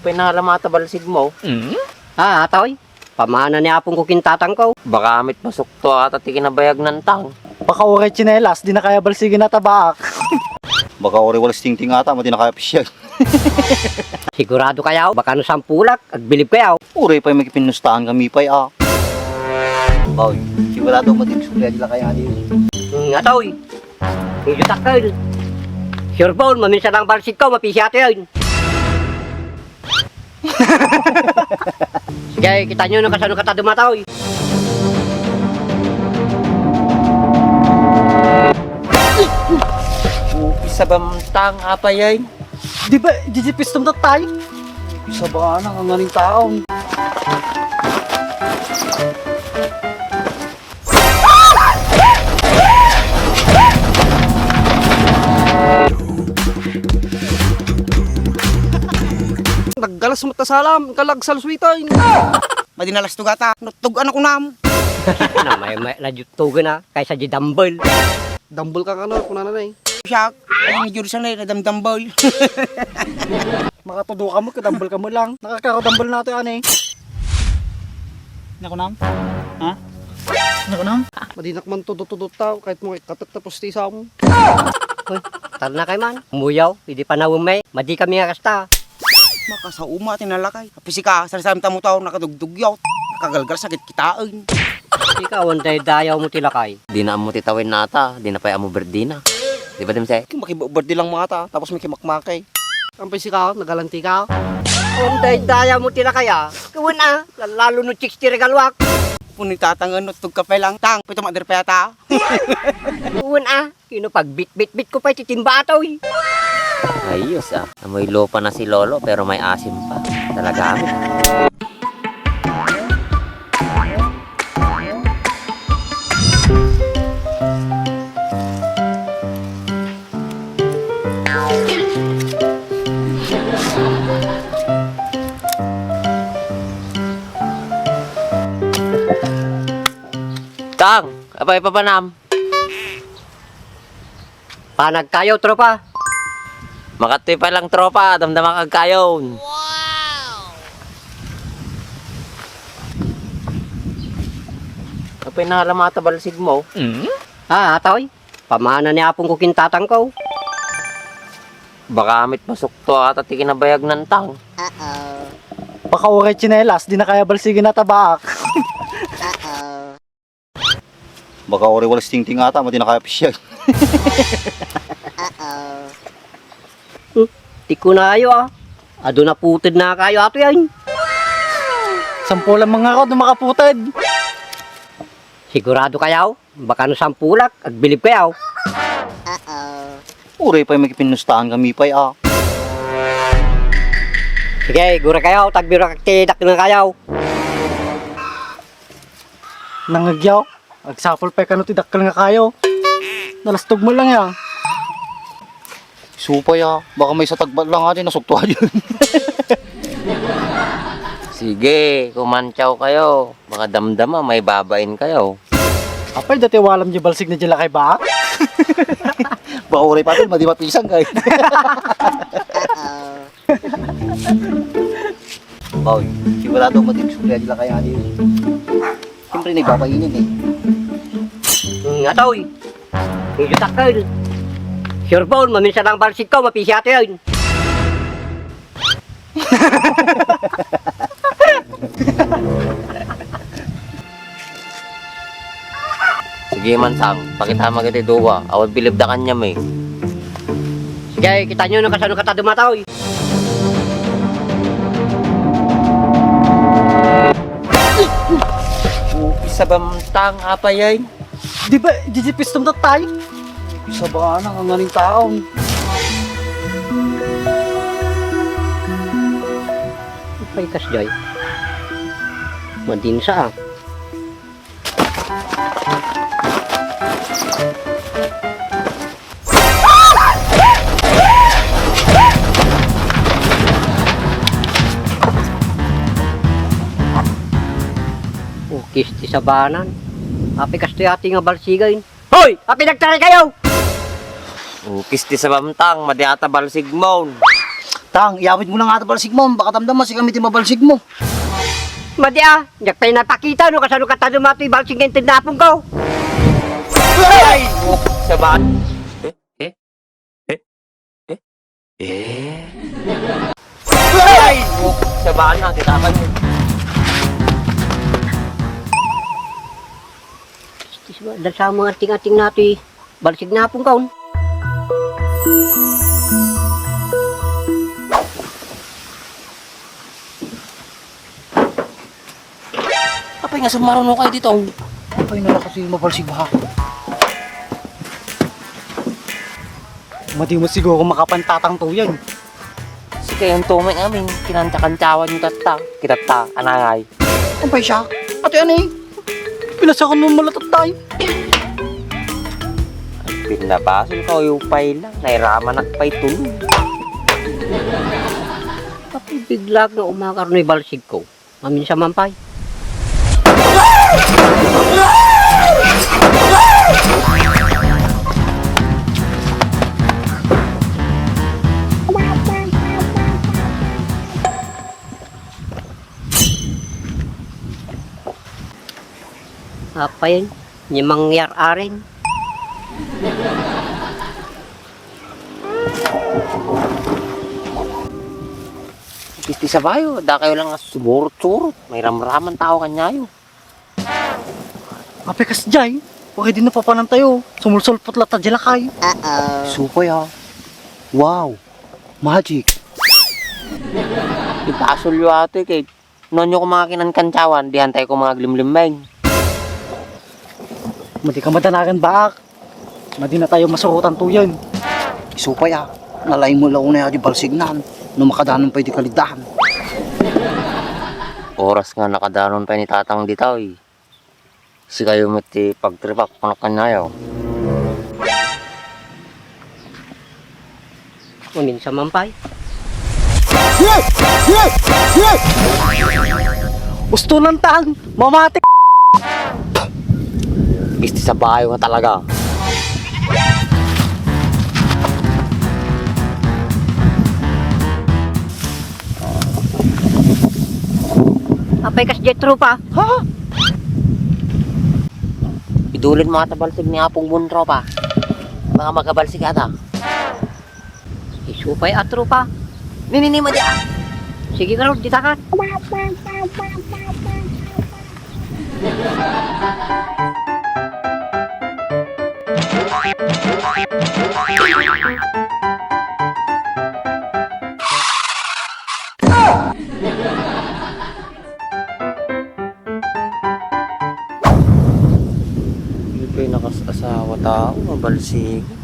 Pinahalamata balsig mo. Atoy. Pamana ni apong ko kintatang ko. Baka amit masuk to at kinabayag ng tang. Baka oray chinelas, di na kaya balsigin na tabak. Baka ori walas tingting ata, mati na kaya pisyag. Sigurado kayaw, baka no sampulak, agbilib kayaw. Uri pa yung magpinustahan kami pa Boy, sigurado matigsulya nila kaya din. Atoy. Medyo takal. Sure ball, maminsan ang balsig ko, mapisi ato yun. Sige, kita nyo nung kasano kata dumataw. Isa bamtang apayay. Di ba, jijipistom na tayo? Isa ba na ang nganing taong? Naggalas mo tasalam, kalagsal suwitoy. Madinalas tugata, nutugan ako nam. Na may najutugan na, kaysa di dumbbell. Dambol ka ano, kunana eh. Siyak, ay medyo sa na nadamdambol. Makatudo ka mo, kadambol ka mo lang. Nakakakadambol nato yan eh. Naku nam? Ha? Naku nam? Madinak man tudot-tudot tao, kahit mo katat tapos ti sa mo. Hoy, tar na kay man. Umuyaw, hindi pa nawumay. Madi kami akasta. Makasauma tinalakay. Kapisi ka, sarisalam tamo tao nakadugdugyaw. Nakagalgal sakit kitaan. Ikaw, ang dayaw mo tilakay. Di na mo titawin nata, di na pa amo berdina. Di ba dimse? Makibubad lang mga ta, tapos may kimakmakay. Ang pisi ka, nagalanti ka. Ang dayaw mo tilakay Kawan lalo no chicks tiragalwak. Punit tatangan nutug ka pa lang. Tang, pito madir pa yata. Kawan kino pag bit ko pa titimba atoy. Ayos Amoy lupa na si Lolo pero may asim pa. Talaga amit. Tang, apay papanam. Panag kayo tropa. Makatoy pa lang tropa, damdama kag kayon. Wow! Pinahalamata balsig mo. Atoy. Pamana ni apong ko kintatang ko. Baka amit masuk to at kinabayag ng tang. Baka oray chinelas, di na kaya balsigin na tabak. Baka ori walas tingting ata, mati na kaya pisyag. Tiko na kayo Ado na putid na kayo ato yan. Sampulan mga ako, dumakaputid. Sigurado kayaw, baka no sampulak, agbilib kayaw. Uri pa yung magpinustahan kami pa Sige, gura kayaw, tagbiro kaktidak na kayaw. Nangagyaw, agsapol pa ka no tidakkel nga kayo. Nalastog mo lang yan. Supay baka may sa tagbat lang natin, nasuktuhan yun. Sige, kumantsaw kayo. Baka damdama, may babain kayo. Apay, dati walam di balsig na dila kay ba? Baka uri pa rin, madi mapisang kay. Boy, sigurado matigsulya nila kaya din. Siyempre nagpapainin Atoy. Medyo takal. Sure ball, maminsan ang balsig ko, mapisi ato yun. Sige man sang, pakitama kita duwa. Awad bilib da kanya may. Sige, kita nyo nung kasano kata dumataw. Isa bamtang apayay. Di ba, jijipistom na tayo? Isa ba na ang nganing taong? Ay, kasjay. Madinsa Ukis ti sabanan. Api kasto yati nga balsigayin. Hoy! Api nagtaray kayo! Ukis ti sa bamtang, madiata balsig mo. Tang, iawit mo na nga ito balsig mo. Baka tamdaman si kami mabalsig mo. Madi nyak tayo napakita no kasano ka tayo matoy balsing ng tinapong ko. Ay! Sa ba? Ay! Sa ba na? Titapan mo. Dahil sa mga ting-ating natin, balsig na pong kaon. Kapay nga sumarunong kayo dito. Ay, nala kasi mabalsig ba? Madi mo siguro makapantatang to yan. Si kayong tumay amin, kinanta-kantawan yung tata. Kitata, anangay. Ang pa siya? Ate ano eh? Pinasakan mo malatot tayo. Pinabasol ka yung pay lang. Nairaman at pay tuloy. Tapi bigla na umakaroon yung balsig ko. Maminsa mampay. Apa yan? Yung mangyar-arin. Pisti sa bayo, da kayo lang sumurot-surot. May ramraman tao kanyayo. Ape kas jay. Huwag din na papanan tayo. Sumulsulpot lata dyan lakay. Supay ah. Wow. Magic. Ipasol yung ate kay nonyo ko mga kinankantsawan, dihan tayo ko mga glimlimbeng. Madi ka madanagan baak. Madi na tayo masurutan to yan. Supay ah. Nalay mo lang na yung balsig na. No makadanon pa yung kalidahan. Oras nga nakadanon pa ni tatang ditaw eh. Si kayo mati pagtripak panakanyayo. Maminsa mampay. Gusto lang tang. Mamati. Pisti sa bayo nga talaga. Apay kas jet trupa. Idulin mga tabalsig ni Apong Bunro pa. Mga magabalsig ata. Isupay at trupa. Nini mo diyan. Sige ka rin, ditakan. Hindi pa yung nakasawa tao, mabalsig.